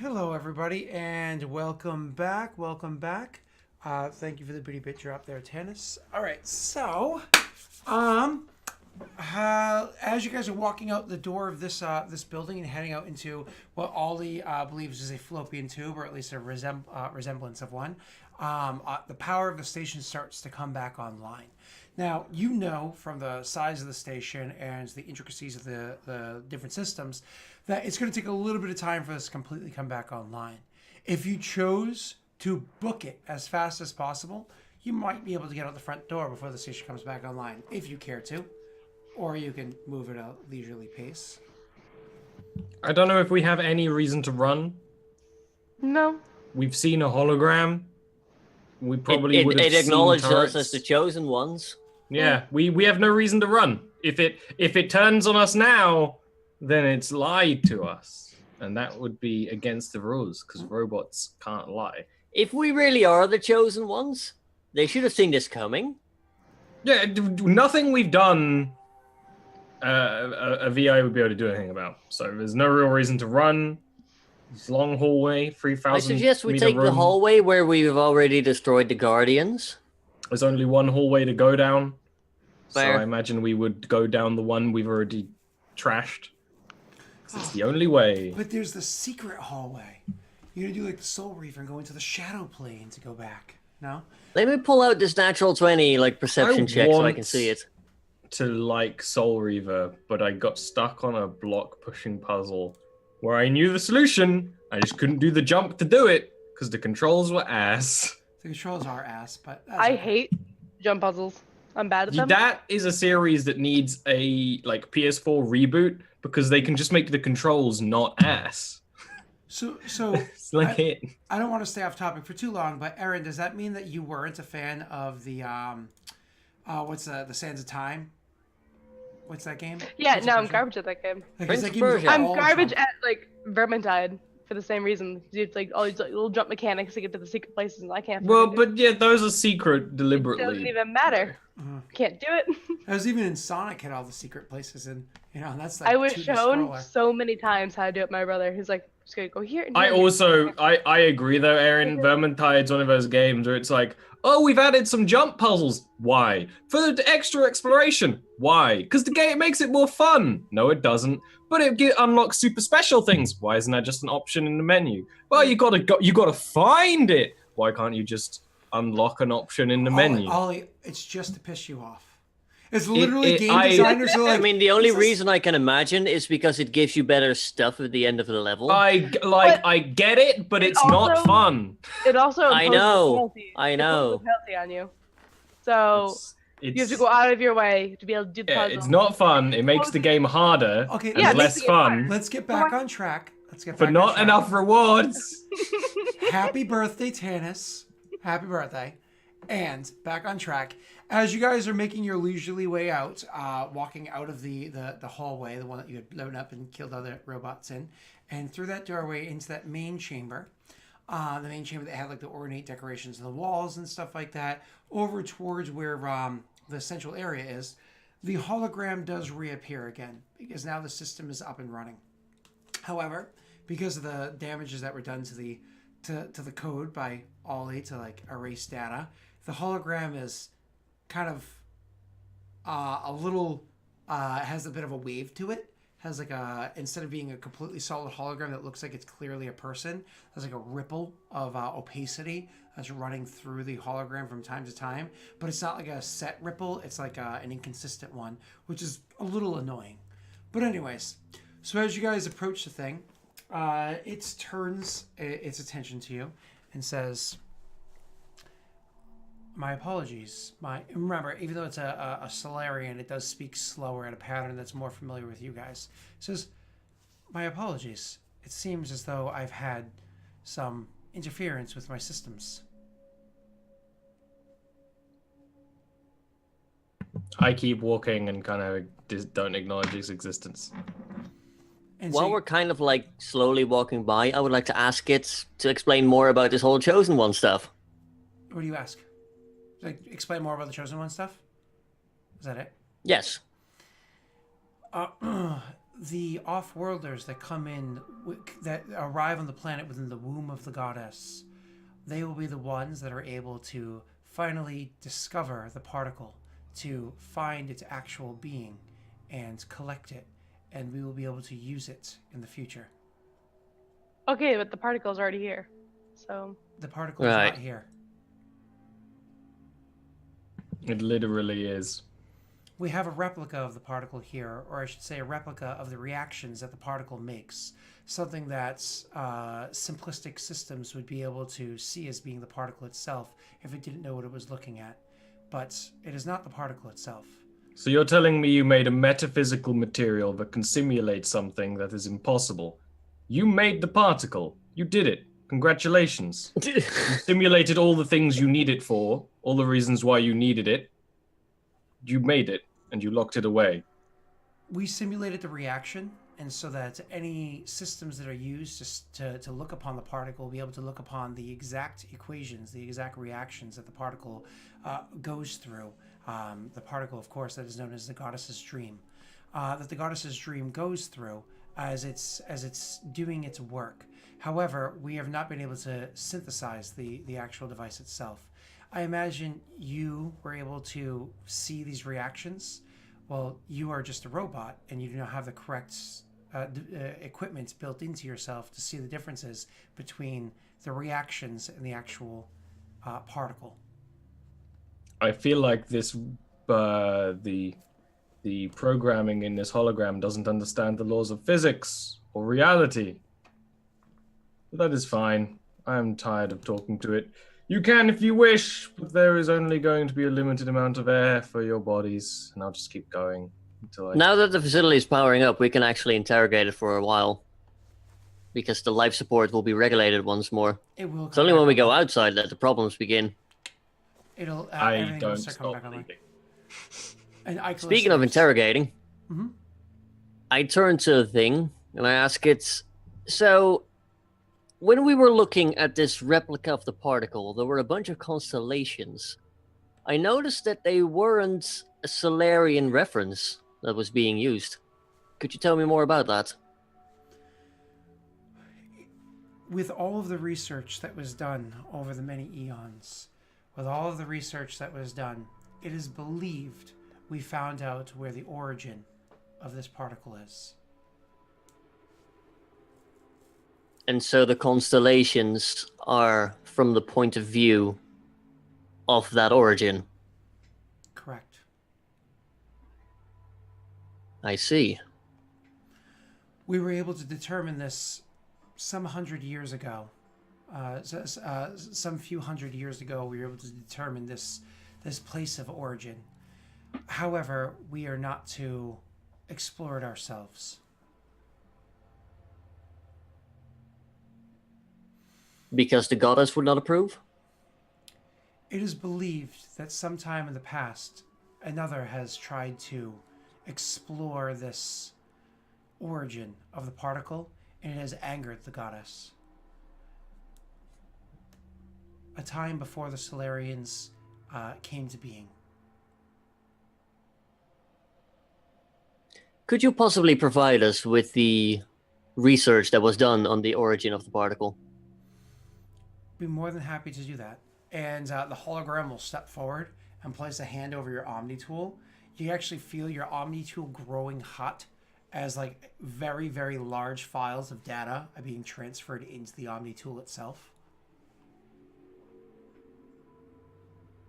Hello, everybody, and welcome back. Welcome back. Thank you for the bitty bit drop there, Tannis. All right, so, um, as you guys are walking out the door of this building and heading out into what Ollie believes is a fallopian tube, or at least a resemblance of one, the power of the station starts to come back online. Now, you know from the size of the station and the intricacies of the different systems that it's going to take a little bit of time for this to completely come back online. If you chose to book it as fast as possible, you might be able to get out the front door before the station comes back online, if you care to. Or you can move at a leisurely pace. I don't know if we have any reason to run. No. We've seen a hologram. We probably would have It seen acknowledged turrets. us as the chosen ones. Yeah, we have no reason to run. If it turns on us now, then it's lied to us, and that would be against the rules because robots can't lie. If we really are the chosen ones, they should have seen this coming. Yeah, nothing we've done. A VI would be able to do anything about. So there's no real reason to run. It's long hallway, 3,000. I suggest we meter take the room. hallway where we've already destroyed the Guardians. There's only one hallway to go down. Fair. So I imagine we would go down the one we've already trashed. 'Cause it's the only way. But there's the secret hallway. You're going to do like the Soul Reaver and go into the Shadow Plane to go back. No? Let me pull out this natural 20 perception check so I can see it. To like Soul Reaver, but I got stuck on a block pushing puzzle where I knew the solution. I just couldn't do the jump to do it because the controls were ass. The controls are ass, but... I hate jump puzzles. I'm bad at them. That is a series that needs a PS4 reboot because they can just make the controls not ass. So It's like it. I don't want to stay off topic for too long, but Aaron, does that mean that you weren't a fan of the what's the Sands of Time? What's that game? Yeah, What's no, it I'm called? garbage at that game. Like, Prince that of game is Persia. I'm all garbage jump. at Vermintide for the same reason. It's like all these little jump mechanics to get to the secret places, and I can't. Well, fucking do but yeah, those are secret it. It deliberately. doesn't even matter. Can't do it. I was even in Sonic had all the secret places, and and that's like I was 2D shown scroller. so many times how to do it. My brother, who's like, just gonna go here. And here I and here." also I agree though, Aaron. Vermintide's one of those games where it's like, oh, we've added some jump puzzles. Why? For the extra exploration. Why? Because the game makes it more fun. No, it doesn't. But it unlocks super special things. Why isn't that just an option in the menu? Well, you gotta find it. Why can't you just unlock an option in the menu? Ollie, it's just to piss you off. It's literally it- game I- designers are like. I mean, the only this is- reason I can imagine is because it gives you better stuff at the end of the level. I get it, but It it's not also- fun. It also I imposes a know, penalty. I It know. imposes a penalty on you. So It's, you have to go out of your way to be able to do the yeah, puzzle. it's not fun. It makes the game harder Okay, and Yeah, it less makes it fun Let's get back on track. Let's get for back not on track. enough rewards. Happy birthday, Tannis. Happy birthday. And back on track. As you guys are making your leisurely way out, walking out of the hallway, the one that you had blown up and killed other robots in, and through that doorway into that main chamber, the main chamber that had like the ornate decorations on the walls and stuff like that, over towards where the central area is, the hologram does reappear again because now the system is up and running. However, because of the damages that were done to the code by Ollie to like erase data, the hologram is kind of a little has a bit of a wave to it. Has like instead of being a completely solid hologram that looks like it's clearly a person, there's like a ripple of opacity that's running through the hologram from time to time. But it's not like a set ripple; it's like an inconsistent one, which is a little annoying. But anyways, so as you guys approach the thing, it turns its attention to you and says, "My apologies. Remember, even though it's a Solarian, it does speak slower in a pattern that's more familiar with you guys. It says, my apologies. It seems as though I've had some interference with my systems." I keep walking and kind of just don't acknowledge its existence. And While so we're kind of like slowly walking by, I would like to ask it to explain more about this whole chosen one stuff. what do you ask? Like, explain more about the Chosen One stuff? Is that it? Yes. the off-worlders that come in, that arrive on the planet within the womb of the goddess, they will be the ones that are able to finally discover the particle, to find its actual being and collect it, and we will be able to use it in the future. Okay, but the particle's already here. So The particle is Right. not here. It literally is. We have a replica of the particle here, or I should say a replica of the reactions that the particle makes. Something that simplistic systems would be able to see as being the particle itself if it didn't know what it was looking at. But it is not the particle itself. So you're telling me you made a metaphysical material that can simulate something that is impossible. You made the particle. You did it. Congratulations. You simulated all the things you need it for, all the reasons why you needed it. You made it, and you locked it away. We simulated the reaction, and so that any systems that are used to look upon the particle will be able to look upon the exact equations, the exact reactions that the particle goes through. The particle, of course, that is known as the goddess's dream. That the goddess's dream goes through as it's doing its work. However, we have not been able to synthesize the actual device itself. I imagine you were able to see these reactions. Well, you are just a robot, and you do not have the correct equipment built into yourself to see the differences between the reactions and the actual particle. I feel like this, the programming in this hologram doesn't understand the laws of physics or reality. But that is fine. I am tired of talking to it. You can if you wish, but there is only going to be a limited amount of air for your bodies, and I'll just keep going until I... Now that the facility is powering up, we can actually interrogate it for a while. Because the life support will be regulated once more. It will. It's only when we go outside that the problems begin. It'll. I Everything will don't start coming stop back online. bleeding. And Icarus Speaking of lives. interrogating, Mhm. I turn to the thing and I ask it, so when we were looking at this replica of the particle, there were a bunch of constellations. I noticed that they weren't a Solarian reference that was being used. Could you tell me more about that? With all of the research that was done over the many eons, with all of the research that was done, it is believed we found out where the origin of this particle is. And so the constellations are from the point of view of that origin. Correct. I see. We were able to determine this some 100 years ago. Some few hundred years ago, we were able to determine this place of origin. However, we are not to explore it ourselves. Because the goddess would not approve? It is believed that sometime in the past, another has tried to explore this origin of the particle, and it has angered the goddess. A time before the Solarians came to being. Could you possibly provide us with the research that was done on the origin of the particle? Be more than happy to do that. And the hologram will step forward and place a hand over your Omni tool. You actually feel your Omni tool growing hot as like very, very large files of data are being transferred into the Omni tool itself.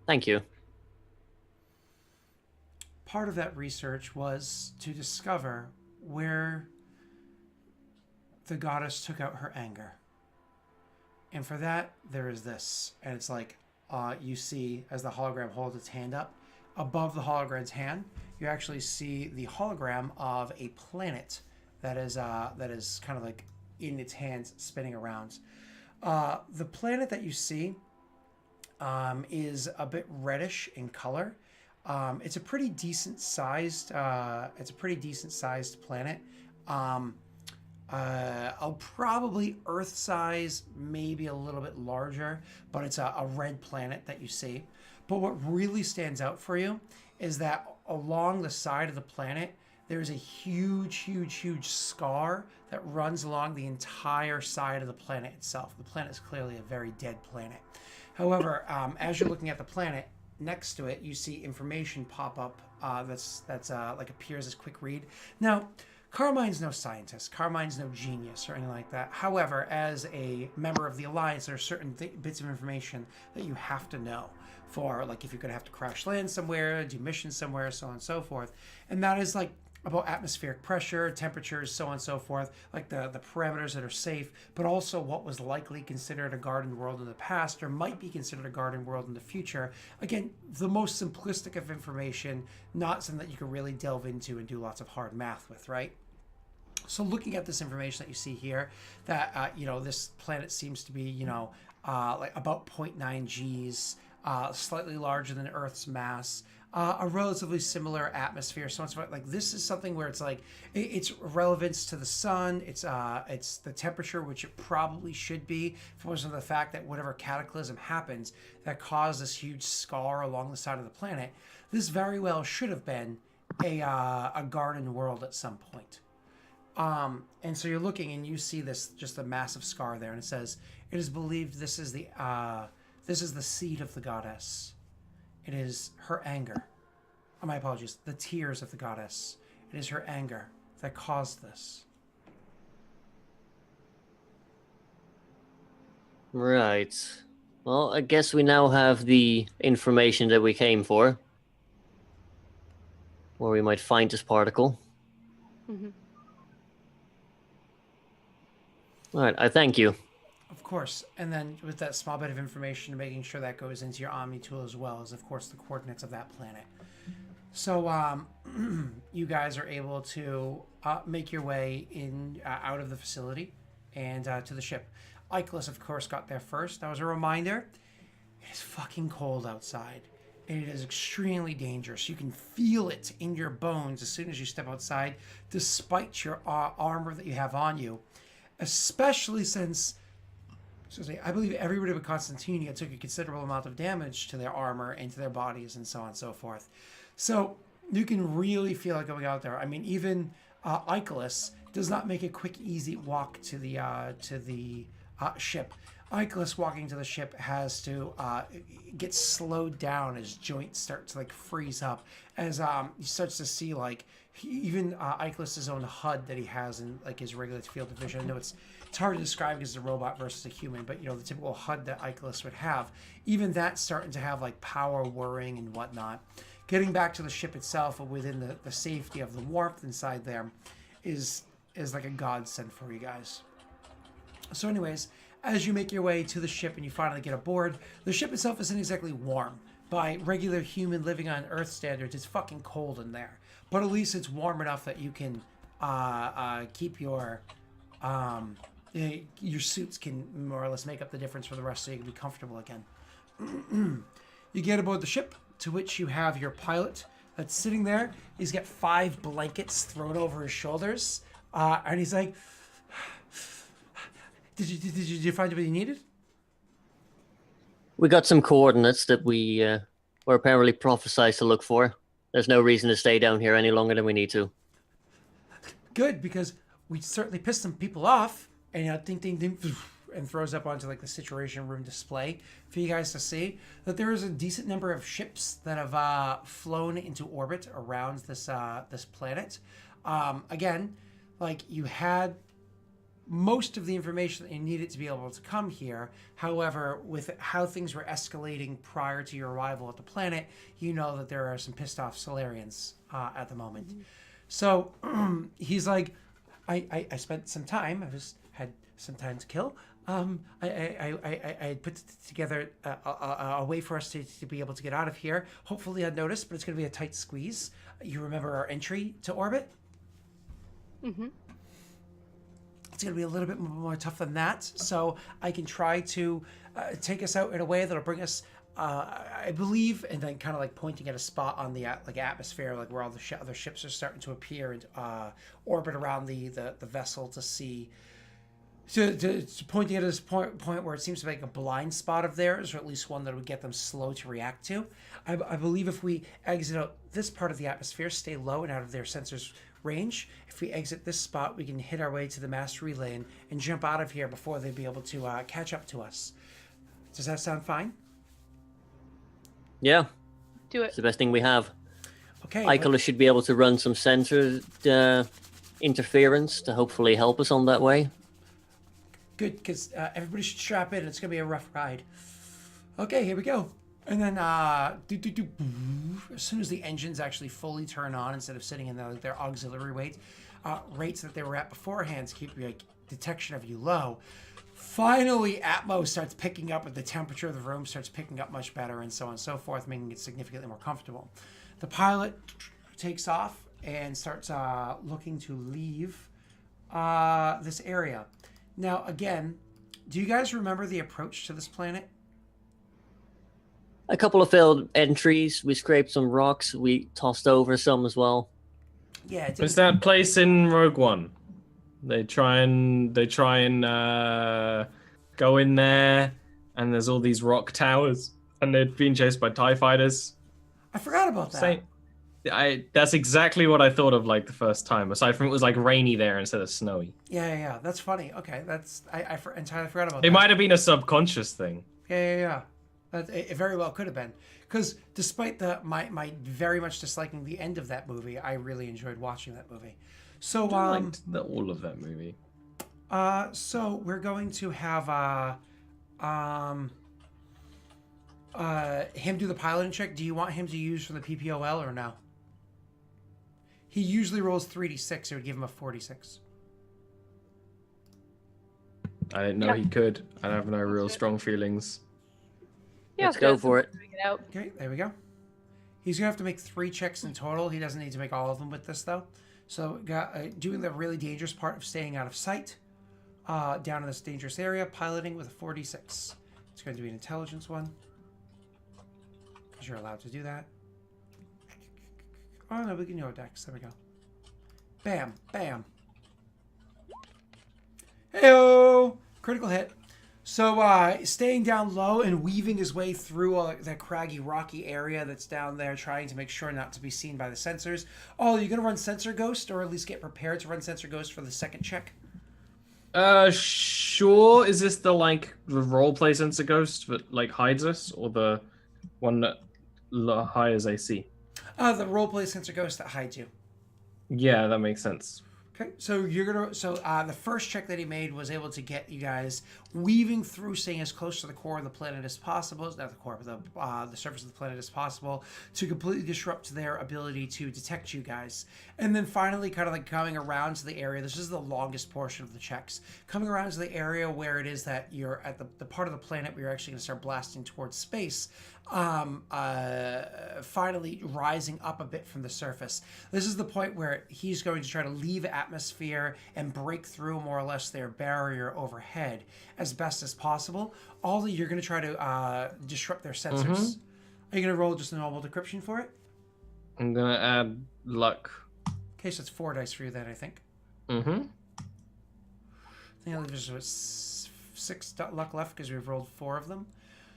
Thank you. Part of that research was to discover where the goddess took out her anger. And for that, there is this. And it's like, you see, as the hologram holds its hand up, above the hologram's hand, you actually see the hologram of a planet that is kind of like in its hands spinning around. The planet that you see is a bit reddish in color. It's a pretty decent sized. Planet. Probably Earth size, maybe a little bit larger, but it's a red planet that you see. But what really stands out for you is that along the side of the planet, there's a huge scar that runs along the entire side of the planet itself. The planet is clearly a very dead planet. However, as you're looking at the planet, next to it, you see information pop up that's like appears as quick read. Now, Carmine's no scientist. Carmine's no genius or anything like that. However, as a member of the Alliance, there are certain bits of information that you have to know for, like, if you're going to have to crash land somewhere, do missions somewhere, so on and so forth. And that is, like, about atmospheric pressure, temperatures, so on and so forth, like the parameters that are safe, but also what was likely considered a garden world in the past or might be considered a garden world in the future. Again, the most simplistic of information, not something that you can really delve into and do lots of hard math with, right? So looking at this information that you see here, that, this planet seems to be, like about 0.9 Gs, slightly larger than Earth's mass, a relatively similar atmosphere, so on and so forth. Like, this is something where it's like it's relevance to the sun. It's the temperature, which it probably should be, for most of the fact that whatever cataclysm happens that caused this huge scar along the side of the planet, this very well should have been a garden world at some point. And so you're looking and you see this, just a massive scar there, and it says, "It is believed this is the seed of the goddess. It is her anger." Oh, my apologies. The tears of the goddess. It is her anger that caused this. Right. Well, I guess we now have the information that we came for. Where we might find this particle. Mm-hmm. All right, I thank you. Of course. And then with that small bit of information, making sure that goes into your Omni tool as well as, of course, the coordinates of that planet. So you guys are able to make your way in out of the facility and to the ship. Icarus, of course, got there first. That was a reminder. It is fucking cold outside. It is extremely dangerous. You can feel it in your bones as soon as you step outside, despite your armor that you have on you. Especially since, I believe everybody but Constantinia took a considerable amount of damage to their armor and to their bodies and so on and so forth. So you can really feel it going out there. I mean, even Icarus does not make a quick, easy walk to the ship. Icarus walking to the ship has to get slowed down as joints start to, like, freeze up, as he starts to see, like, even Icarus's own HUD that he has in, like, his regular field of vision. I know it's hard to describe because it's a robot versus a human, but, the typical HUD that Icarus would have, even that's starting to have, like, power whirring and whatnot. Getting back to the ship itself within the safety of the warmth inside there is like a godsend for you guys. So anyways, as you make your way to the ship and you finally get aboard, the ship itself isn't exactly warm. By regular human living on Earth standards, it's fucking cold in there. But at least it's warm enough that you can keep your suits can more or less make up the difference for the rest, so you can be comfortable again. You get aboard the ship, to which you have your pilot that's sitting there. He's got 5 blankets thrown over his shoulders, and he's like, Did you find what you needed? We got some coordinates that we were apparently prophesized to look for. There's no reason to stay down here any longer than we need to. Good, because we certainly pissed some people off. And ding, ding, ding, and throws up onto, like, the Situation Room display for you guys to see that there is a decent number of ships that have flown into orbit around this planet. Again, like, you had most of the information that you needed to be able to come here. However, with how things were escalating prior to your arrival at the planet, you know that there are some pissed off Solarians at the moment. Mm-hmm. So he's like, I spent some time. Had some time to kill. I put together a way for us to be able to get out of here. Hopefully unnoticed, but it's going to be a tight squeeze. You remember our entry to orbit? Mm-hmm. It's going to be a little bit more tough than that. So I can try to take us out in a way that'll bring us, I believe, and then kind of like pointing at a spot on the like atmosphere, like where all the other ships are starting to appear and orbit around the vessel to see. To pointing at this point where it seems to be like a blind spot of theirs, or at least one that would get them slow to react to. I believe if we exit out this part of the atmosphere, stay low and out of their sensors' range. If we exit this spot, we can hit our way to the mastery lane and jump out of here before they'd be able to catch up to us. Does that sound fine? Yeah, Do it's it. the best thing we have. Okay. Icola should be able to run some sensor interference to hopefully help us on that way. Good, because everybody should strap in. It's going to be a rough ride. Okay, here we go. And then as soon as the engines actually fully turn on, instead of sitting in their auxiliary rates that they were at beforehand to keep like detection of you low, finally Atmos starts picking up, and the temperature of the room starts picking up much better, and so on and so forth, making it significantly more comfortable. The pilot takes off and starts looking to leave this area. Now, again, do you guys remember the approach to this planet? A couple of failed entries. We scraped some rocks. We tossed over some as well. Yeah, it It's that place in Rogue One. They try and go in there, and there's all these rock towers, and they're being chased by TIE fighters. I forgot about that. That's exactly what I thought of like the first time. Aside from it was like rainy there instead of snowy. Yeah. That's funny. Okay, I entirely forgot about It that. might have been a subconscious thing. Yeah. It very well could have been. Because despite my very much disliking the end of that movie, I really enjoyed watching that movie. So I liked all of that movie. so we're going to have him do the piloting check. Do you want him to use for the PPOL or no? He usually rolls 3d6. It would give him a 46. I didn't know he could. I have no real strong feelings. Yeah, Let's go for it. Get out. Okay, there we go. He's gonna have to make 3 checks in total. He doesn't need to make all of them with this though. So doing the really dangerous part of staying out of sight, down in this dangerous area, piloting with a 46. It's going to be an intelligence one, because you're allowed to do that. Oh no, we can go dex. There we go. Bam, bam. Heyo! Critical hit. So staying down low and weaving his way through that craggy, rocky area that's down there, trying to make sure not to be seen by the sensors. Oh, you're going to run Sensor Ghost, or at least get prepared to run Sensor Ghost for the second check? Sure. Is this the roleplay Sensor Ghost that like hides us, or the one that hires AC? The roleplay Sensor Ghost that hides you. Yeah, that makes sense. Okay, so the first check that he made was able to get you guys weaving through, staying as close to the core of the planet as possible, not the core, but the surface of the planet as possible, to completely disrupt their ability to detect you guys. And then finally, kind of like coming around to the area, this is the longest portion of the checks, coming around to the area where it is that you're at the part of the planet where you're actually going to start blasting towards space, finally rising up a bit from the surface. This is the point where he's going to try to leave atmosphere and break through more or less their barrier overhead as best as possible. Although you're going to try to disrupt their sensors. Are you going to roll just a normal decryption for it? I'm gonna add luck. Okay, so it's 4 dice for you then, I think. I think there's 6 luck left because we've rolled 4 of them.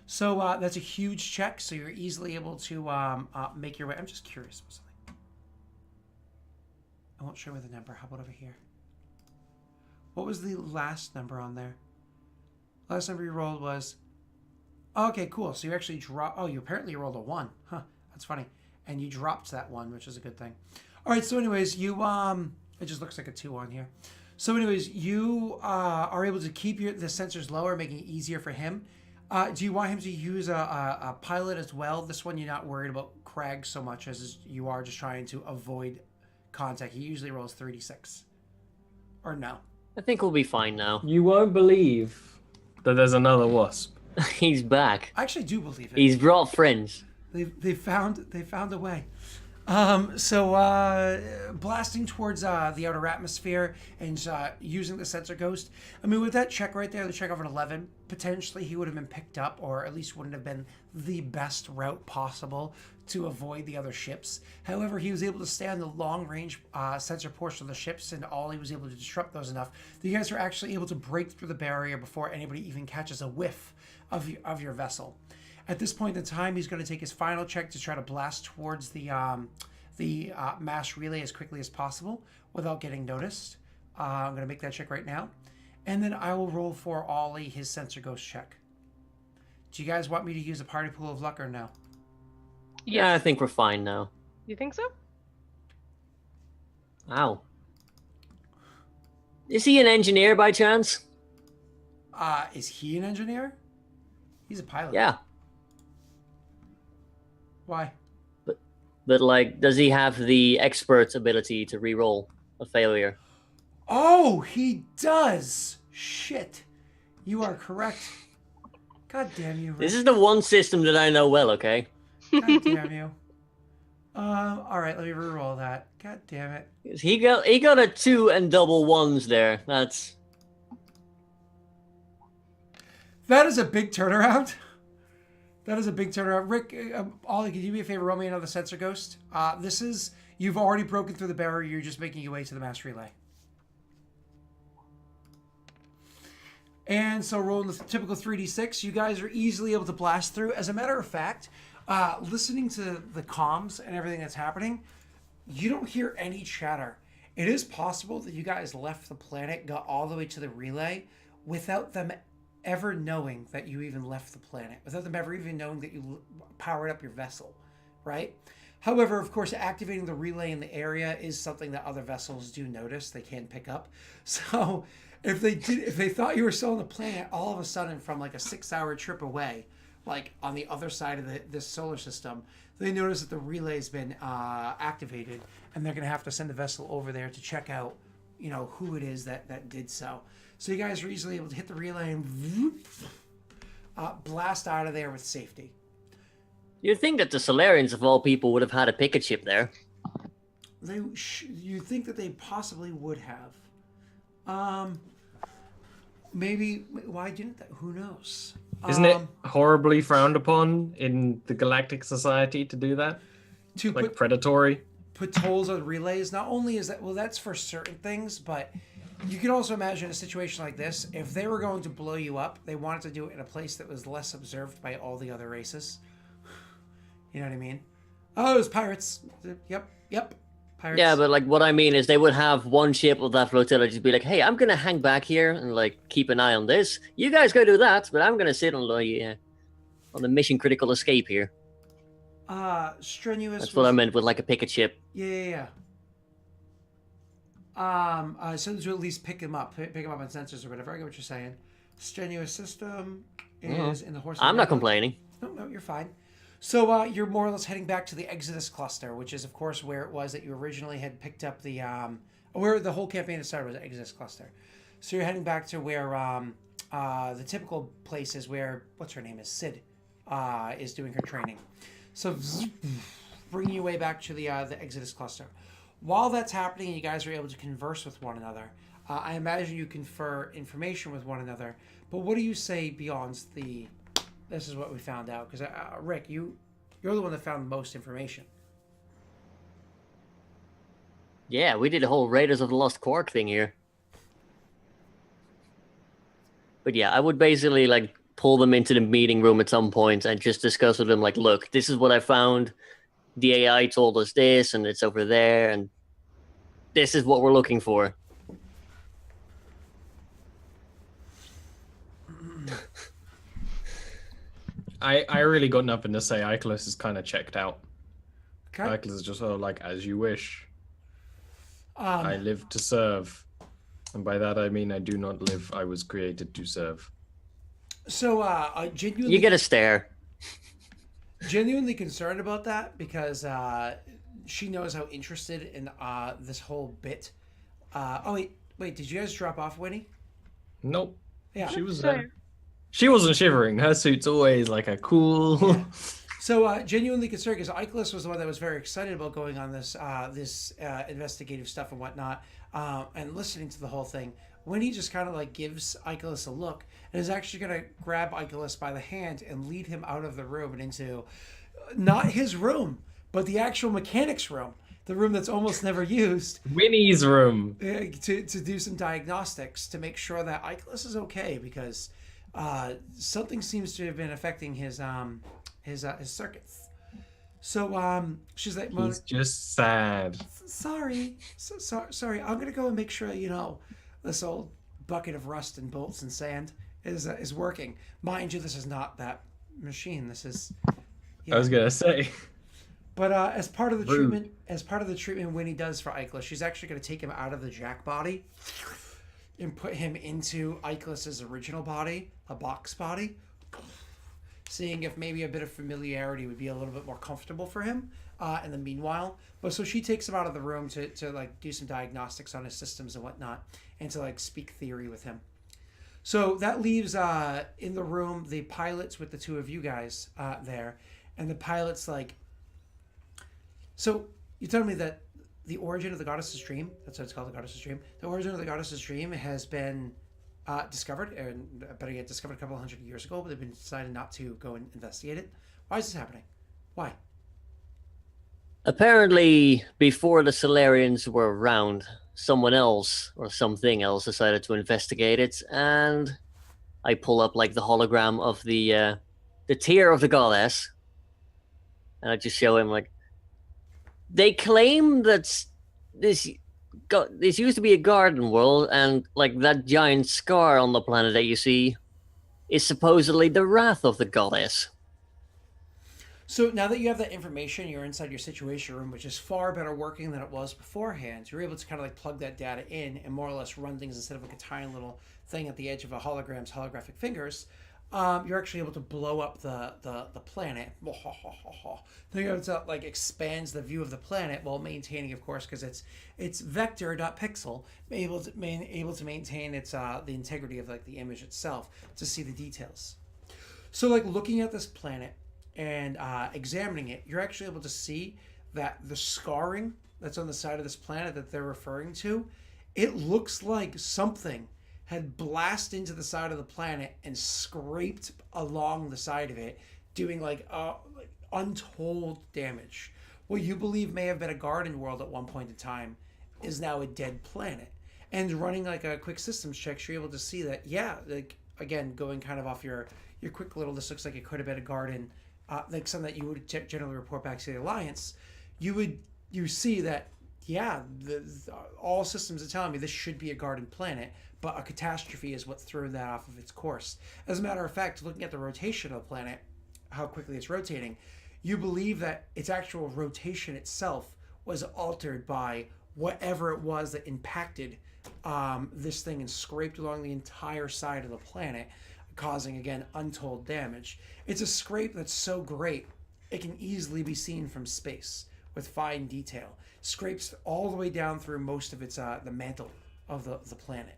So that's a huge check, so you're easily able to make your way. I'm just curious about something. I won't show me the number. How about over here? What was the last number on there? Last number you rolled was... Okay, cool. So you actually dropped... Oh, you apparently rolled a 1. Huh, that's funny. And you dropped that 1, which is a good thing. All right, so anyways, you... It just looks like a 2 on here. So anyways, you are able to keep the sensors lower, making it easier for him. Do you want him to use a pilot as well? This one, you're not worried about Crag so much as you are just trying to avoid contact. He usually rolls 36. Or no? I think we'll be fine now. You won't believe that there's another wasp. He's back. I actually do believe it. He's brought friends. They found a way. Blasting towards the outer atmosphere and using the sensor ghost. I mean, with that check right there, the check of an 11, potentially he would have been picked up, or at least wouldn't have been the best route possible to avoid the other ships. However, he was able to stay on the long-range sensor portion of the ships, and all he was able to disrupt those enough that you guys are actually able to break through the barrier before anybody even catches a whiff of your vessel. At this point in time, he's going to take his final check to try to blast towards the the mass relay as quickly as possible without getting noticed. I'm going to make that check right now. And then I will roll for Ollie his sensor ghost check. Do you guys want me to use a party pool of luck or no? Yeah, I think we're fine now. You think so? Wow. Is he an engineer by chance? Is he an engineer? He's a pilot. Yeah. Why? But like, does he have the expert's ability to re-roll a failure? Oh, he does. Shit. You are correct. God damn you, Rick. This is the one system that I know well, okay? God damn you. All right, let me re-roll that. God damn it. He got a 2 and double 1s there. That is a big turnaround. That is a big turnaround. Rick, Ollie, could you do me a favor? Roll me another sensor ghost. You've already broken through the barrier. You're just making your way to the mass relay. And so rolling the typical 3d6, you guys are easily able to blast through. As a matter of fact, listening to the comms and everything that's happening, you don't hear any chatter. It is possible that you guys left the planet, got all the way to the relay, without them ever knowing that you even left the planet, without them ever even knowing that you powered up your vessel, right? However, of course, activating the relay in the area is something that other vessels do notice. They can pick up. So if they thought you were still on the planet, all of a sudden from like a 6-hour trip away, like on the other side of this solar system, they notice that the relay's been activated, and they're going to have to send a vessel over there to check out, who it is that did so. So you guys are easily able to hit the relay and blast out of there with safety. You'd think that the Solarians, of all people, would have had a picket ship there. You think that they possibly would have. Maybe. Why didn't they? Who knows? Isn't it horribly frowned upon in the Galactic Society to do that? Predatory? Put tolls on relays. Not only is that, that's for certain things, but you can also imagine a situation like this. If they were going to blow you up, they wanted to do it in a place that was less observed by all the other races. You know what I mean? Oh, it was pirates. Yep. Pirates. Yeah, but like what I mean is they would have one ship of that flotilla just be like, hey, I'm going to hang back here and like keep an eye on this. You guys go do that, but I'm going to sit on the mission critical escape here. Strenuous. That's what I meant with like a picket ship. Yeah. So to at least pick him up on sensors or whatever. I get what you're saying. Strenuous system is in the horse. I'm not complaining. No, you're fine. So you're more or less heading back to the Exodus cluster, which is of course where it was that you originally had picked up the where the whole campaign had started was the Exodus cluster. So you're heading back to where the typical place is where what's her name is Sid is doing her training. So bringing you way back to the Exodus cluster. While that's happening, you guys are able to converse with one another. I imagine you confer information with one another. But what do you say beyond the? This is what we found out. Because Rick, you're the one that found the most information. Yeah, we did a whole Raiders of the Lost Quark thing here. But yeah, I would basically like pull them into the meeting room at some point and just discuss with them like, look, this is what I found. The AI told us this, and it's over there, and this is what we're looking for. I really got nothing to say. Icarus is kind of checked out. Okay. Icarus is just sort of like, as you wish. I live to serve. And by that I mean I do not live. I was created to serve. So, genuinely... You get a stare. Genuinely concerned about that because she knows how interested in this whole bit. Wait, did you guys drop off Winnie? Nope. Yeah. She was there. She wasn't shivering. Her suit's always like a cool... Yeah. So, genuinely concerned because Icarus was the one that was very excited about going on this investigative stuff and whatnot and listening to the whole thing. Winnie just kind of like gives Icarus a look and is actually going to grab Icarus by the hand and lead him out of the room and into not his room, but the actual mechanics room, the room that's almost never used. Winnie's room. To do some diagnostics to make sure that Icarus is okay because something seems to have been affecting his circuits. So she's like, well, He's just sad. sorry. I'm gonna go and make sure this old bucket of rust and bolts and sand is working. Mind you, this is not that machine. This is. I was gonna say. But as part of the Rude. treatment Winnie does for Eichler, she's actually going to take him out of the Jack body and put him into Eichler's original body, a box body, seeing if maybe a bit of familiarity would be a little bit more comfortable for him in the meanwhile. But so she takes him out of the room to like do some diagnostics on his systems and whatnot, and to like speak theory with him. So that leaves in the room the pilots with the two of you guys there, and the pilot's like, so you tell me that the origin of the goddess's dream, that's what it's called, the goddess's dream, the origin of the goddess's dream has been discovered, and better yet, discovered a couple of hundred years ago, but they've been decided not to go and investigate it. Why is this happening? Why? Apparently, before the Solarians were around, someone else or something else decided to investigate it, and I pull up like the hologram of the tear of the goddess, and I just show him like, they claim that this used to be a garden world, and like that giant scar on the planet that you see is supposedly the wrath of the goddess. So now that you have that information, you're inside your situation room, which is far better working than it was beforehand. You're able to kind of like plug that data in and more or less run things instead of like a tiny little thing at the edge of a hologram's holographic fingers. You're actually able to blow up the planet. Then you're able to like expands the view of the planet while maintaining, of course, because it's vector.pixel, able to maintain its the integrity of like the image itself to see the details. So like looking at this planet and examining it, you're actually able to see that the scarring that's on the side of this planet that they're referring to, it looks like something had blasted into the side of the planet and scraped along the side of it, doing like untold damage. What you believe may have been a garden world at one point in time is now a dead planet. And running like a quick systems check, you're able to see that, yeah, like again, going kind of off your quick little, this looks like it could have been a garden, like something that you would generally report back to the Alliance, you see that, yeah, all systems are telling me this should be a garden planet, but a catastrophe is what threw that off of its course. As a matter of fact, looking at the rotation of the planet, how quickly it's rotating, you believe that its actual rotation itself was altered by whatever it was that impacted this thing and scraped along the entire side of the planet, causing, again, untold damage. It's a scrape that's so great, it can easily be seen from space with fine detail. Scrapes all the way down through most of its the mantle of the planet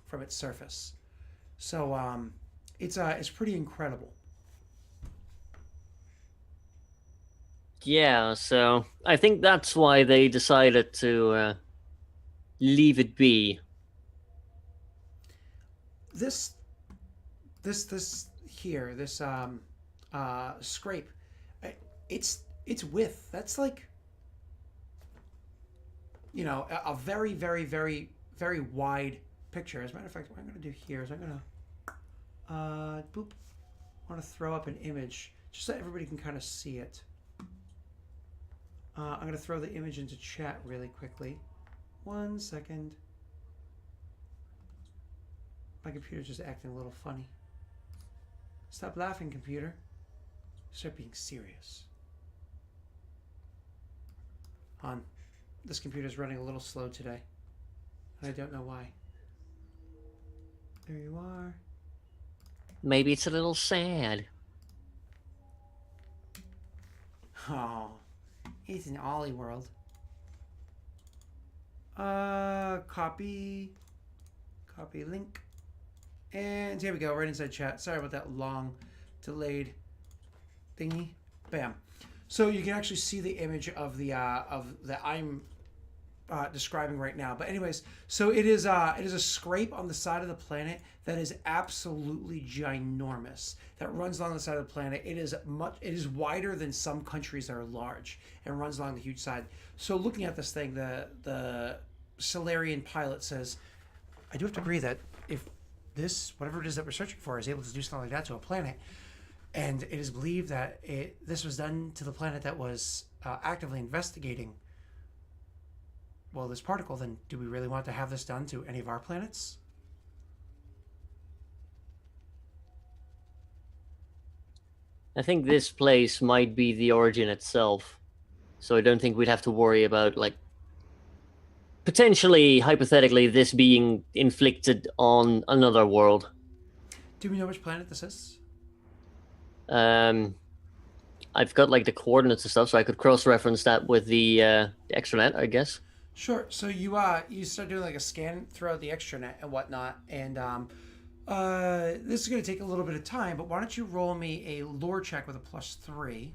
from its surface. So it's pretty incredible. Yeah, so I think that's why they decided to leave it be. This scrape, its width, that's like, a very, very, very, very wide picture. As a matter of fact, what I'm going to do here is I'm going to boop. I want to throw up an image just so everybody can kind of see it. I'm going to throw the image into chat really quickly. 1 second. My computer's just acting a little funny. Stop laughing, computer. Start being serious. Hon, this computer's running a little slow today. And I don't know why. There you are. Maybe it's a little sad. Oh, it's an Ollie world. Copy link. And here we go, right inside chat. Sorry about that long delayed thingy. Bam. So you can actually see the image of the that I'm describing right now. But anyways, so it is a scrape on the side of the planet that is absolutely ginormous. That runs along the side of the planet. It is wider than some countries that are large and runs along the huge side. So looking at this thing, the Solarian pilot says, I do have to agree that if this, whatever it is that we're searching for, is able to do something like that to a planet, And it is believed that this was done to the planet that was actively investigating, well, this particle. Then do we really want to have this done to any of our planets? I think this place might be the origin itself. So I don't think we'd have to worry about, like, potentially, hypothetically, this being inflicted on another world. Do we know which planet this is? I've got, like, the coordinates and stuff, so I could cross-reference that with the extranet, I guess. Sure. So you start doing like a scan throughout the extranet and whatnot, and this is going to take a little bit of time. But why don't you roll me a lore check with a +3?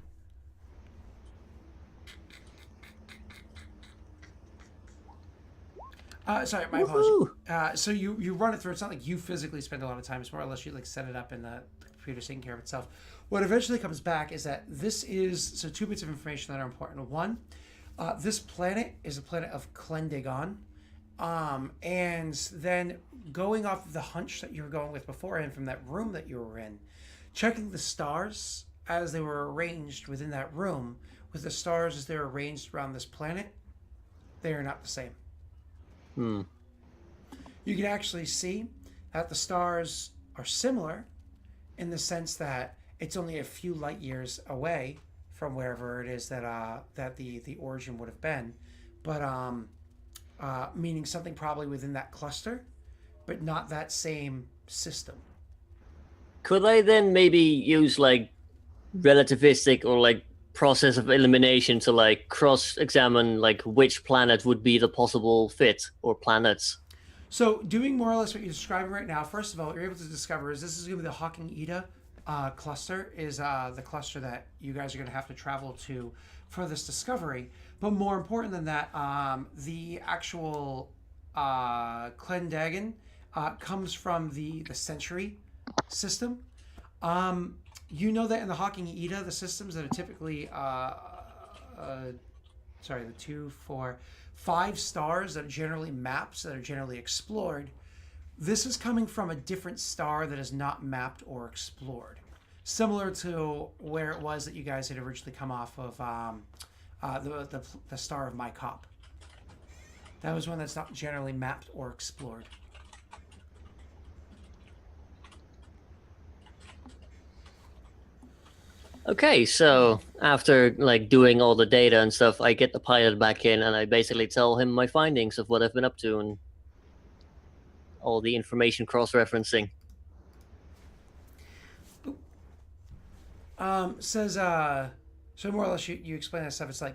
Sorry, my apologies. So you run it through. It's not like you physically spend a lot of time. It's more or less you like set it up and the computer's taking care of itself. What eventually comes back is that this is, so 2 bits of information that are important. One, this planet is a planet of Klendagon. And then going off of the hunch that you were going with beforehand from that room that you were in, checking the stars as they were arranged within that room with the stars as they're arranged around this planet, they are not the same. You can actually see that the stars are similar in the sense that it's only a few light years away from wherever it is that that the origin would have been, but meaning something probably within that cluster, but not that same system. Could I then maybe use, like, relativistic or, like, process of elimination to, like, cross-examine, like, which planet would be the possible fit, or planets? So doing more or less what you're describing right now, first of all, what you're able to discover is this is going to be the Hawking Ida cluster, is the cluster that you guys are going to have to travel to for this discovery. But more important than that, the actual Klendagon comes from the Century system. You know that in the Hawking Ida, the systems that are typically, sorry, the 2, 4, 5 stars that are generally mapped, that are generally explored, this is coming from a different star that is not mapped or explored. Similar to where it was that you guys had originally come off of the star of my cop. That was one that's not generally mapped or explored. Okay, so after, like, doing all the data and stuff, I get the pilot back in and I basically tell him my findings of what I've been up to and all the information cross-referencing. Says so more or less you explain that stuff. It's like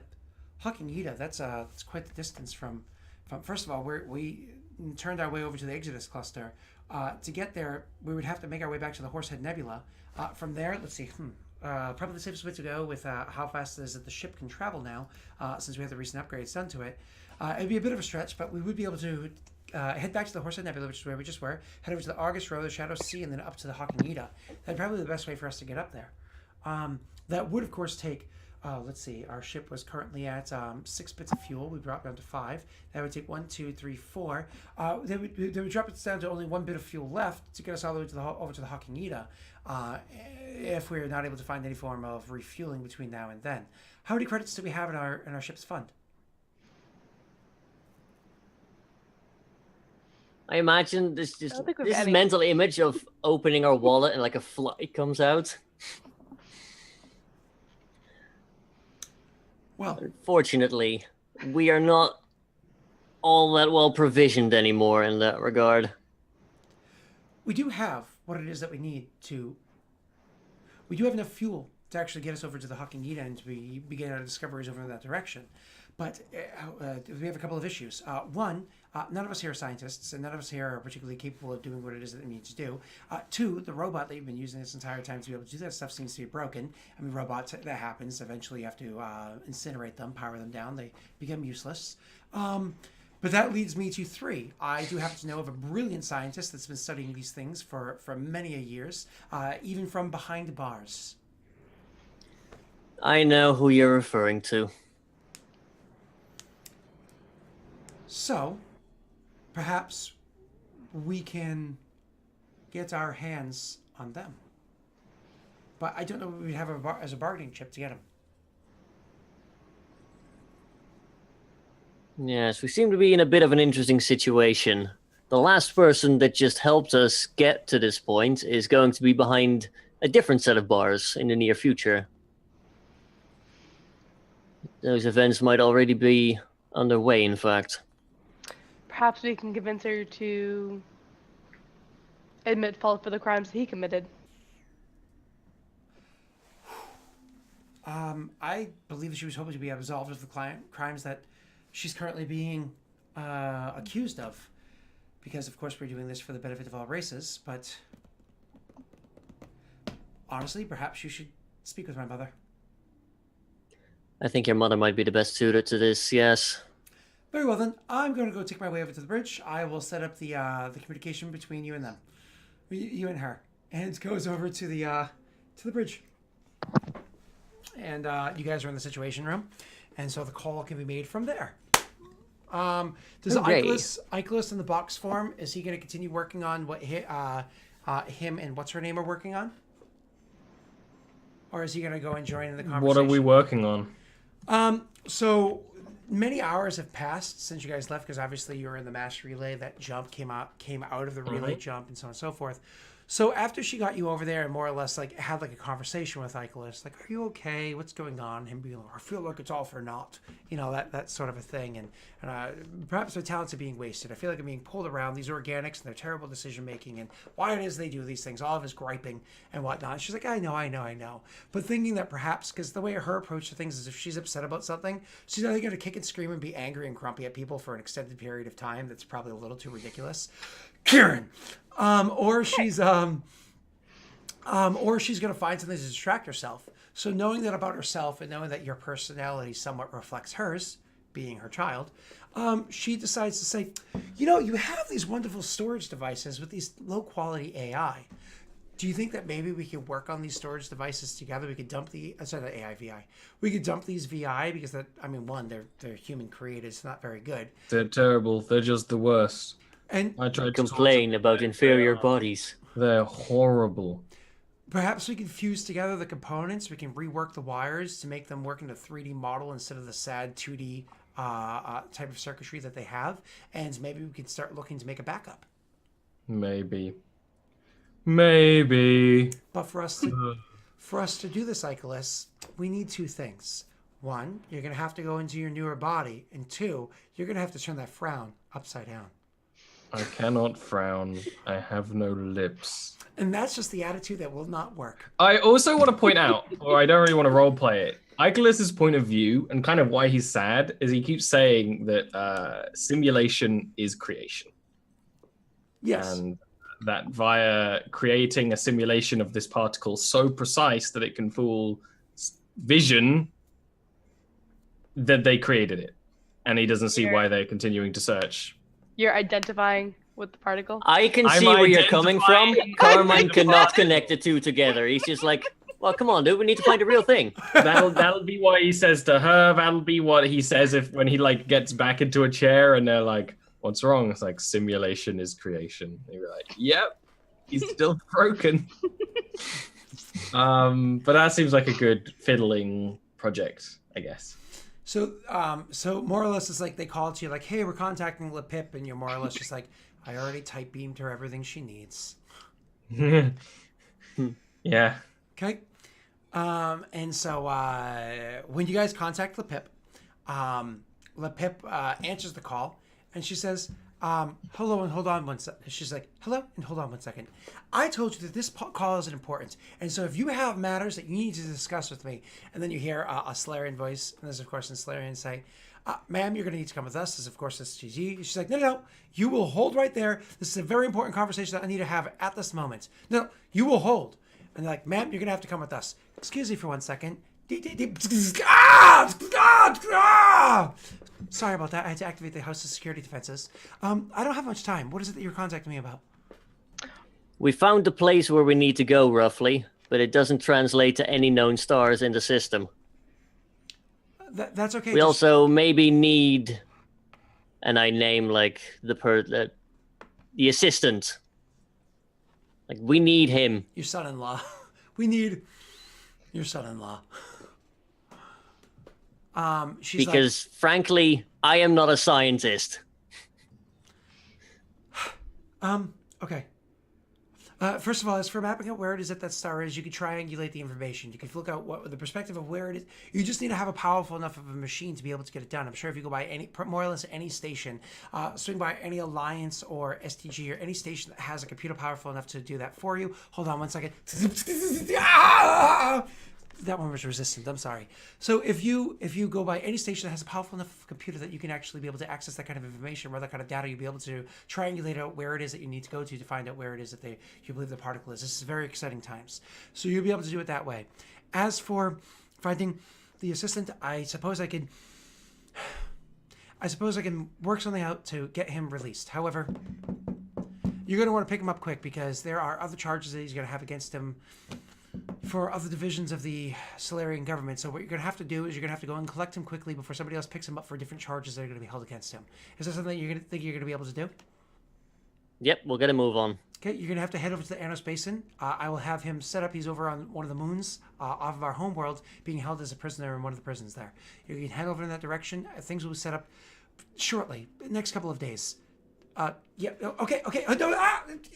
Hawking Ida, that's quite the distance from first of all, we turned our way over to the Exodus cluster. To get there, we would have to make our way back to the Horsehead Nebula. From there, let's see, probably the safest way to go with how fast it is that the ship can travel now, since we have the recent upgrades done to it. It'd be a bit of a stretch, but we would be able to head back to the Horsehead Nebula, which is where we just were, head over to the Argus Row, the Shadow Sea, and then up to the Hawking Ida. That'd probably be the best way for us to get up there. That would, of course, take, let's see, our ship was currently at 6 bits of fuel. We brought it down to 5. That would take 1, 2, 3, 4. They would drop it down to only 1 bit of fuel left to get us all the way to over to the Hawking Ida, if we're not able to find any form of refueling between now and then. How many credits do we have in our ship's fund? I imagine this any. mental image of opening our wallet and, like, a fly comes out. Well, Unfortunately, we are not all that well provisioned anymore in that regard. we do have what it is that we need to. We do have enough fuel to actually get us over to the Hawking Ida and to begin our discoveries over in that direction. But we have a couple of issues. One, none of us here are scientists, and none of us here are particularly capable of doing what it is that it needs to do. 2, the robot that you've been using this entire time to be able to do that stuff seems to be broken. I mean, robots, that happens. Eventually, you have to incinerate them, power them down. They become useless. But that leads me to 3. I do happen to know of a brilliant scientist that's been studying these things for many a years, even from behind bars. I know who you're referring to. So, perhaps we can get our hands on them. but I don't know if we'd have as a bargaining chip to get him. Yes, we seem to be in a bit of an interesting situation. The last person that just helped us get to this point is going to be behind a different set of bars in the near future. Those events might already be underway, in fact. Perhaps we can convince her to admit fault for the crimes he committed. I believe that she was hoping to be absolved of the crimes that she's currently being accused of. Because, of course, we're doing this for the benefit of all races, but honestly, perhaps you should speak with my mother. I think your mother might be the best suited to this, yes. Very well, then. I'm going to go take my way over to the bridge. I will set up the communication between you and them. You and her. And it goes over to the bridge. And you guys are in the situation room. And so the call can be made from there. Does Icarus in the box form, is he going to continue working on what him and what's her name are working on? Or is he going to go and join in the conversation? What are we working on? So many hours have passed since you guys left, because obviously you were in the mass relay. That jump came out of the relay jump and so on and so forth. So after she got you over there and more or less like had like a conversation with Icarus, like, are you okay? What's going on? Him being like, I feel like it's all for naught. You know, that sort of a thing. And perhaps their talents are being wasted. I feel like I'm being pulled around, these organics and their terrible decision making and why it is they do these things, all of his griping and whatnot. She's like, I know. But thinking that perhaps, because the way her approach to things is if she's upset about something, she's either going to kick and scream and be angry and grumpy at people for an extended period of time that's probably a little too ridiculous. Kieran! Or she's going to find something to distract herself. So knowing that about herself and knowing that your personality somewhat reflects hers, being her child, she decides to say, you know, you have these wonderful storage devices with these low quality AI. Do you think that maybe we could work on these storage devices together? We could dump not AI, VI. We could dump these VI because one, they're human created. It's not very good. They're terrible. They're just the worst. And I tried to complain about inferior bodies. They're horrible. Perhaps we can fuse together the components. We can rework the wires to make them work in a 3D model instead of the sad 2D type of circuitry that they have. And maybe we could start looking to make a backup. Maybe. But for us to do this, Icarus, we need two things. One, you're going to have to go into your newer body. And two, you're going to have to turn that frown upside down. I cannot frown. I have no lips. And that's just the attitude that will not work. I also want to point out, or I don't really want to roleplay it, Icarus's point of view and kind of why he's sad is he keeps saying that simulation is creation. Yes. And that via creating a simulation of this particle so precise that it can fool vision, that they created it. And he doesn't see why they're continuing to search. You're identifying with the particle? I can see where you're coming from. Carmine cannot connect the two together. He's just like, well, come on, dude, we need to find a real thing. That'll be what he says to her. That'll be what he says when he like gets back into a chair and they're like, what's wrong? It's like, simulation is creation. And you're like, yep, he's still broken. But that seems like a good fiddling project, I guess. So more or less, it's like they call to you like, hey, we're contacting Le Pip, and you're more or less just like, I already type beamed her everything she needs. Yeah. Okay. And so when you guys contact Le Pip answers the call, and she says, hello and hold on one second. She's like, hello and hold on 1 second. I told you that this call is important. And so if you have matters that you need to discuss with me, and then you hear a Slarian voice, and there's of course in Slarian say, ma'am, you're going to need to come with us. This, of course, is GG. She's like, no, you will hold right there. This is a very important conversation that I need to have at this moment. No, you will hold. And they're like, ma'am, you're going to have to come with us. Excuse me for 1 second. Sorry about that. I had to activate the house's security defenses. I don't have much time. What is it that you're contacting me about? We found the place where we need to go, roughly, but it doesn't translate to any known stars in the system. That's okay. We also maybe need, and I name like the assistant. Like, we need him. Your son-in-law. We need Your son-in-law. She's Because, frankly, I am not a scientist. okay. First of all, as for mapping out where it is that star is, you can triangulate the information. You can look out what the perspective of where it is. You just need to have a powerful enough of a machine to be able to get it done. I'm sure if you go by any, more or less any station, swing by any Alliance or STG or any station that has a computer powerful enough to do that for you. Hold on one second. That one was resistant. I'm sorry. So if you go by any station that has a powerful enough computer that you can actually be able to access that kind of information or that kind of data, you'll be able to triangulate out where it is that you need to go to find out where it is that you believe the particle is. This is very exciting times. So you'll be able to do it that way. As for finding the assistant, I suppose I can work something out to get him released. However, you're going to want to pick him up quick because there are other charges that he's going to have against him for other divisions of the Solarian government. So what you're going to have to do is you're going to have to go and collect him quickly before somebody else picks him up for different charges that are going to be held against him. Is that something that you're going to think you're going to be able to do? Yep, we'll get a move on. Okay, you're going to have to head over to the Anos Basin. I will have him set up. He's over on one of the moons off of our homeworld, being held as a prisoner in one of the prisons there. You can head over in that direction. Things will be set up shortly, next couple of days. Yeah, okay. No,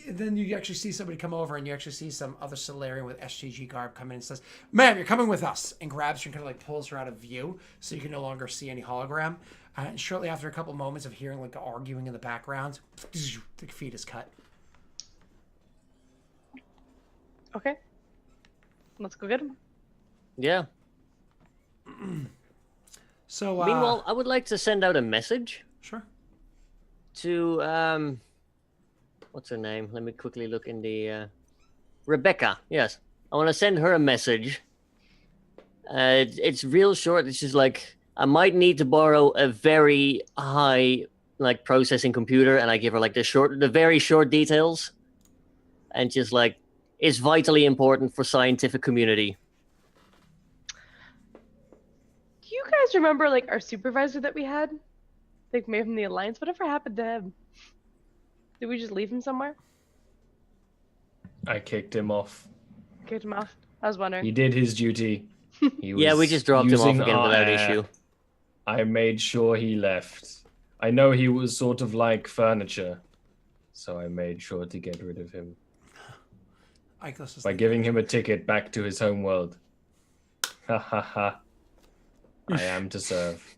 And then you actually see somebody come over, and you actually see some other Solarian with SGG garb come in and says, "Ma'am, you're coming with us," and grabs her and kind of like pulls her out of view, so you can no longer see any hologram. And shortly after a couple moments of hearing like arguing in the background, the feed is cut. Okay. Let's go get him. Yeah. So, Meanwhile, I would like to send out a message sure. to what's her name? Let me quickly look in the Rebecca. Yes, I want to send her a message. It's real short. It's just like I might need to borrow a very high like processing computer, and I give her like the very short details, and just like it's vitally important for scientific community. Do you guys remember like our supervisor that we had? Like maybe from the Alliance. Whatever happened to him? Did we just leave him somewhere? I kicked him off. Kicked him off. I was wondering. He did his duty. Yeah, we just dropped him off using again our without air. issue. I made sure he left. I know he was sort of like furniture, so I made sure to get rid of him by giving him a ticket back to his home world. Ha ha ha. I am to serve.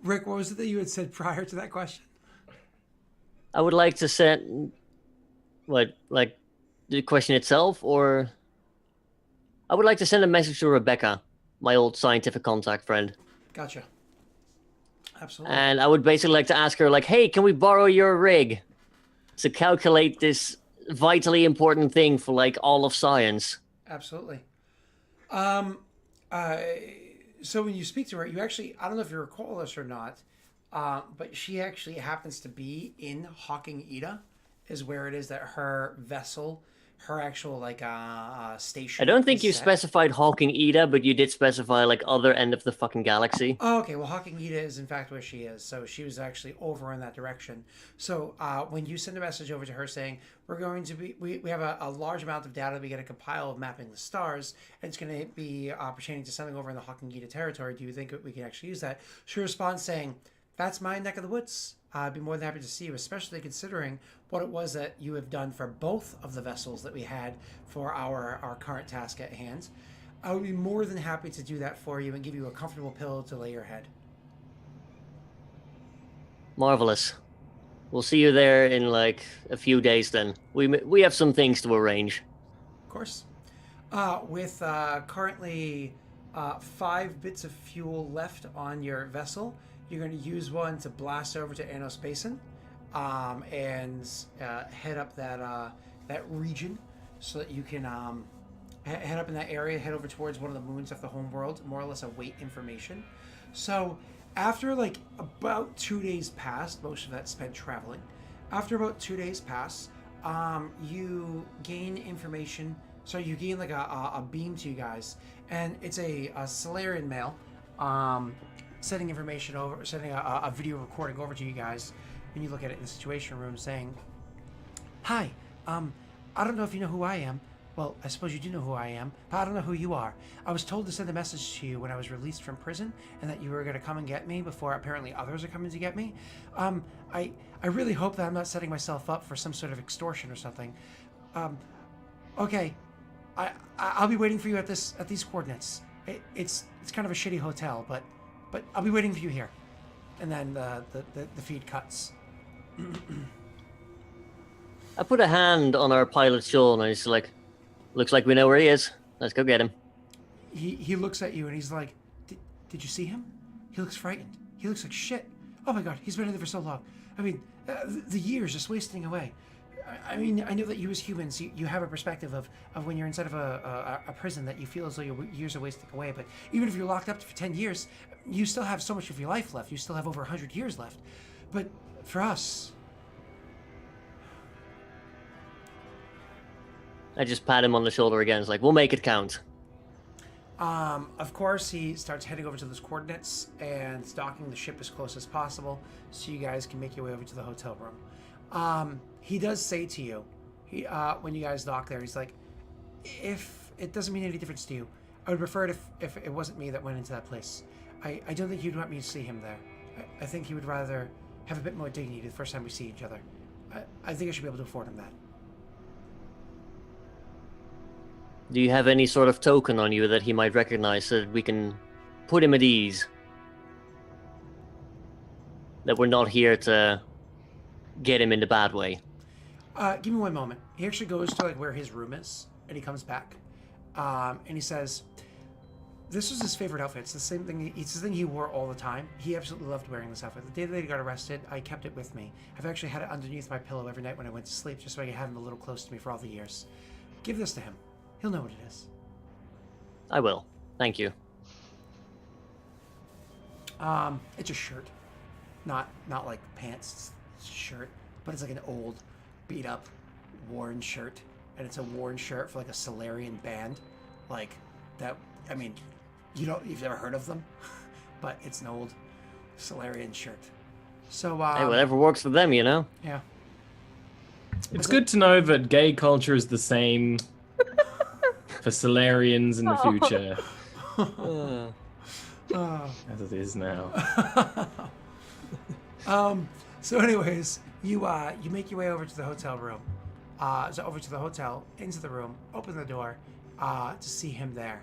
Rick, what was it that you had said prior to that question? I would like to send what, like the question itself, or I would like to send a message to Rebecca, my old scientific contact friend. Gotcha. Absolutely. And I would basically like to ask her, like, hey, can we borrow your rig to calculate this vitally important thing for like all of science? Absolutely. So when you speak to her, you actually, I don't know if you recall this or not, but she actually happens to be in Hawking Ida, is where it is that her vessel, her actual like station. I don't think you set. specified Hawking Ida, but you did specify like other end of the fucking galaxy. Oh, okay. Well, Hawking Ida is in fact where she is. So she was actually over in that direction. So when you send a message over to her saying, we're going to be, we have a large amount of data that we got to compile of mapping the stars, and it's going to be pertaining to something over in the Hawking Ida territory. Do you think we can actually use that? She responds saying, that's my neck of the woods. I'd be more than happy to see you, especially considering what it was that you have done for both of the vessels that we had for our current task at hand. I would be more than happy to do that for you and give you a comfortable pillow to lay your head. Marvelous. We'll see you there in like a few days then. We have some things to arrange. Of course. With currently 5 bits of fuel left on your vessel, you're going to use one to blast over to Anos Basin and head up that region so that you can head up in that area, head over towards one of the moons of the homeworld, more or less await information. So after like about 2 days passed, most of that spent traveling. After about 2 days pass, you gain information. So you gain like a beam to you guys, and it's a Solarian male sending information over, sending a video recording over to you guys. And you look at it in the situation room saying, hi, I don't know if you know who I am, Well, I suppose you do know who I am, but I don't know who you are. I was told to send a message to you when I was released from prison, and that you were going to come and get me before apparently others are coming to get me. I really hope that I'm not setting myself up for some sort of extortion or something. Okay, I'll be waiting for you at these coordinates. It's kind of a shitty hotel, but I'll be waiting for you here. And then the feed cuts. I put a hand on our pilot's shoulder and he's like, looks like we know where he is. Let's go get him. He looks at you and he's like, did you see him? He looks frightened. He looks like shit. Oh my god, he's been in there for so long. I mean, the years just wasting away. I mean, I know that you as humans, you have a perspective of when you're inside of a prison that you feel as though your years are wasting away. But even if you're locked up for 10 years, you still have so much of your life left. You still have over 100 years left. But for us... I just pat him on the shoulder again. It's like, we'll make it count. Of course, he starts heading over to those coordinates and docking the ship as close as possible so you guys can make your way over to the hotel room. He does say to you, when you guys dock there, he's like, if it doesn't mean any difference to you, I would prefer it if it wasn't me that went into that place. I don't think he'd want me to see him there. I think he would rather have a bit more dignity the first time we see each other. I think I should be able to afford him that. Do you have any sort of token on you that he might recognize so that we can put him at ease? That we're not here to get him in the bad way. Give me one moment. He actually goes to like where his room is, and he comes back, and he says, "This was his favorite outfit. It's the same thing. It's the thing he wore all the time. He absolutely loved wearing this outfit. The day that he got arrested, I kept it with me. I've actually had it underneath my pillow every night when I went to sleep, just so I could have him a little close to me for all the years. Give this to him. He'll know what it is." I will. Thank you. It's a shirt, not like pants. It's a shirt, but it's like an old, beat up, worn shirt, and it's a worn shirt for like a Solarian band, like that. I mean, you've never heard of them, but it's an old Solarian shirt. So Hey, whatever works for them, you know. Yeah. It's good to know that gay culture is the same for Solarians in the future as it is now. So anyways, you make your way over to the hotel room, over to the hotel, into the room, open the door, to see him there.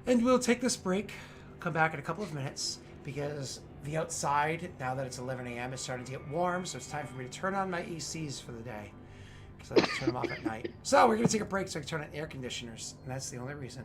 And we'll take this break, come back in a couple of minutes, because the outside, now that it's 11 a.m., is starting to get warm, so it's time for me to turn on my ECs for the day, because I have to turn them off at night. So we're going to take a break so I can turn on air conditioners, and that's the only reason.